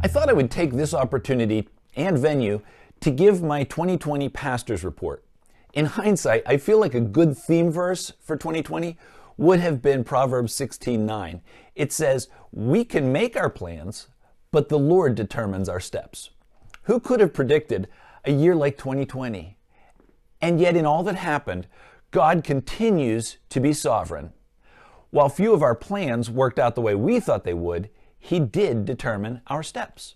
I thought I would take this opportunity and venue to give my 2020 pastor's report. In hindsight, I feel like a good theme verse for 2020 would have been Proverbs 16:9. It says, "We can make our plans, but the Lord determines our steps." Who could have predicted a year like 2020? And yet in all that happened, God continues to be sovereign. While few of our plans worked out the way we thought they would, He did determine our steps.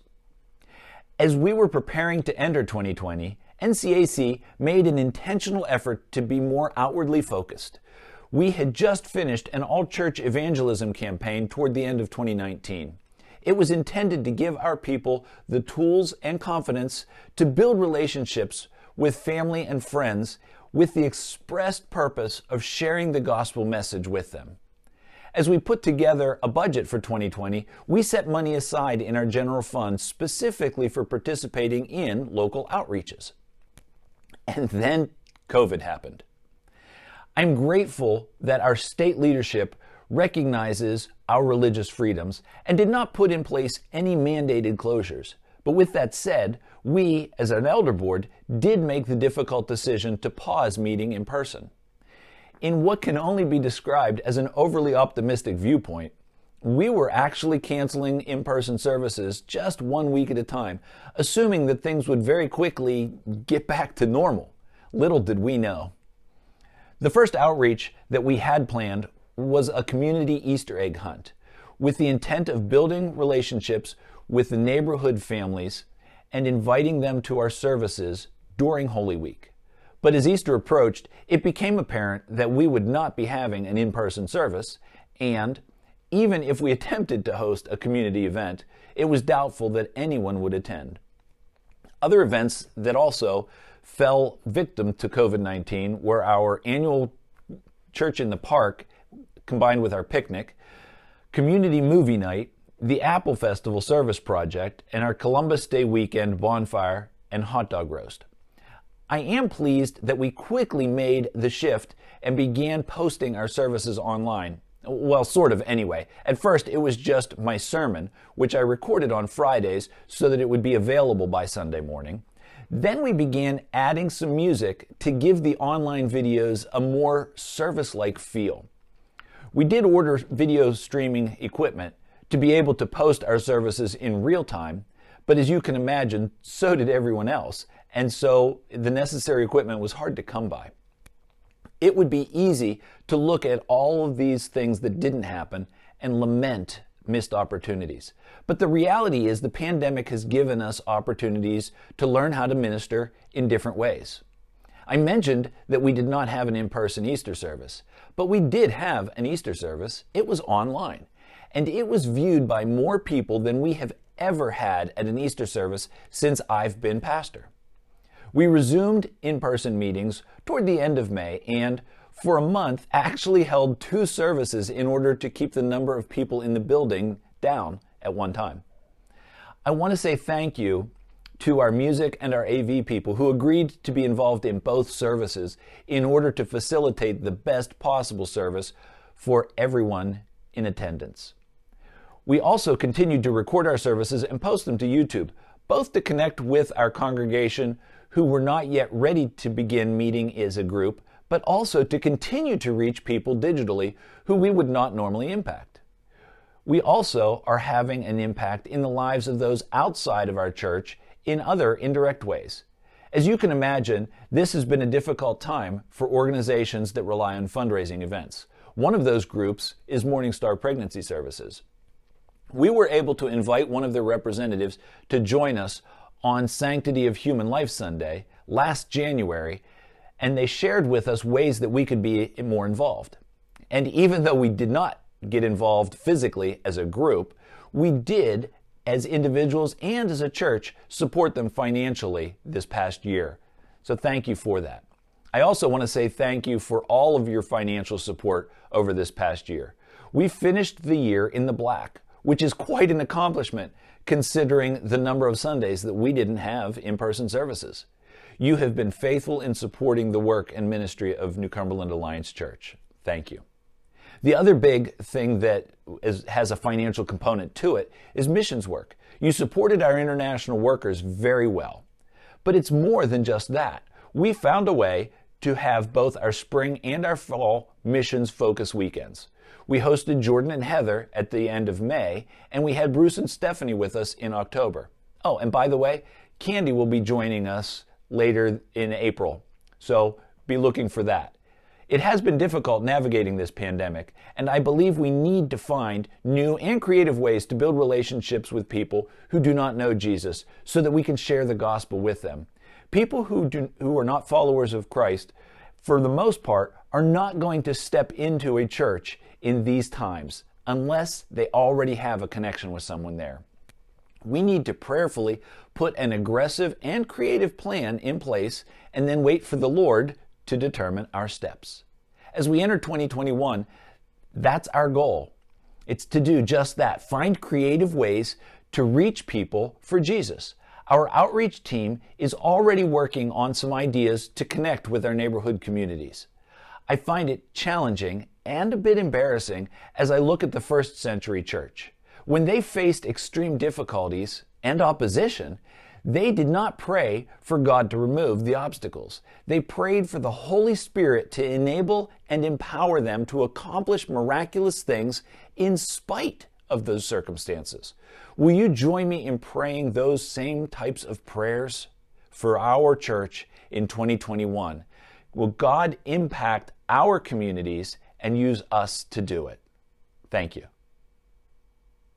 As we were preparing to enter 2020, NCAC made an intentional effort to be more outwardly focused. We had just finished an all-church evangelism campaign toward the end of 2019. It was intended to give our people the tools and confidence to build relationships with family and friends with the expressed purpose of sharing the gospel message with them. As we put together a budget for 2020, we set money aside in our general fund specifically for participating in local outreaches. And then COVID happened. I'm grateful that our state leadership recognizes our religious freedoms and did not put in place any mandated closures. But with that said, we, as an elder board, did make the difficult decision to pause meeting in person. In what can only be described as an overly optimistic viewpoint, we were actually canceling in-person services just 1 week at a time, assuming that things would very quickly get back to normal. Little did we know. The first outreach that we had planned was a community Easter egg hunt, with the intent of building relationships with the neighborhood families and inviting them to our services during Holy Week. But as Easter approached, it became apparent that we would not be having an in-person service, and even if we attempted to host a community event, it was doubtful that anyone would attend. Other events that also fell victim to COVID-19 were our annual Church in the Park, combined with our picnic, community movie night, the Apple Festival Service Project, and our Columbus Day weekend bonfire and hot dog roast. I am pleased that we quickly made the shift and began posting our services online. Well, sort of anyway. At first, it was just my sermon, which I recorded on Fridays so that it would be available by Sunday morning. Then we began adding some music to give the online videos a more service-like feel. We did order video streaming equipment to be able to post our services in real time, but as you can imagine, so did everyone else, and so the necessary equipment was hard to come by. It would be easy to look at all of these things that didn't happen and lament missed opportunities. But the reality is the pandemic has given us opportunities to learn how to minister in different ways. I mentioned that we did not have an in-person Easter service, but we did have an Easter service. It was online, and it was viewed by more people than we have ever had at an Easter service since I've been pastor. We resumed in-person meetings toward the end of May and, for a month, actually held 2 services in order to keep the number of people in the building down at one time. I want to say thank you to our music and our AV people who agreed to be involved in both services in order to facilitate the best possible service for everyone in attendance. We also continued to record our services and post them to YouTube, both to connect with our congregation who were not yet ready to begin meeting as a group, but also to continue to reach people digitally who we would not normally impact. We also are having an impact in the lives of those outside of our church in other indirect ways. As you can imagine, this has been a difficult time for organizations that rely on fundraising events. One of those groups is Morning Star Pregnancy Services. We were able to invite one of their representatives to join us on Sanctity of Human Life Sunday last January, and they shared with us ways that we could be more involved. And even though we did not get involved physically as a group, we did, as individuals and as a church, support them financially this past year. So thank you for that. I also want to say thank you for all of your financial support over this past year. We finished the year in the black, which is quite an accomplishment considering the number of Sundays that we didn't have in-person services. You have been faithful in supporting the work and ministry of New Cumberland Alliance Church. Thank you. The other big thing that has a financial component to it is missions work. You supported our international workers very well. But it's more than just that. We found a way to have both our spring and our fall missions focus weekends. We hosted Jordan and Heather at the end of May, and we had Bruce and Stephanie with us in October. Oh, and by the way, Candy will be joining us later in April, so be looking for that. It has been difficult navigating this pandemic, and I believe we need to find new and creative ways to build relationships with people who do not know Jesus so that we can share the gospel with them. People who are not followers of Christ, for the most part, are not going to step into a church in these times unless they already have a connection with someone there. We need to prayerfully put an aggressive and creative plan in place and then wait for the Lord to determine our steps. As we enter 2021, that's our goal. It's to do just that. Find creative ways to reach people for Jesus. Our outreach team is already working on some ideas to connect with our neighborhood communities. I find it challenging and a bit embarrassing as I look at the first century church. When they faced extreme difficulties and opposition, they did not pray for God to remove the obstacles. They prayed for the Holy Spirit to enable and empower them to accomplish miraculous things in spite of those circumstances. Will you join me in praying those same types of prayers for our church in 2021? Will God impact our communities and use us to do it? Thank you.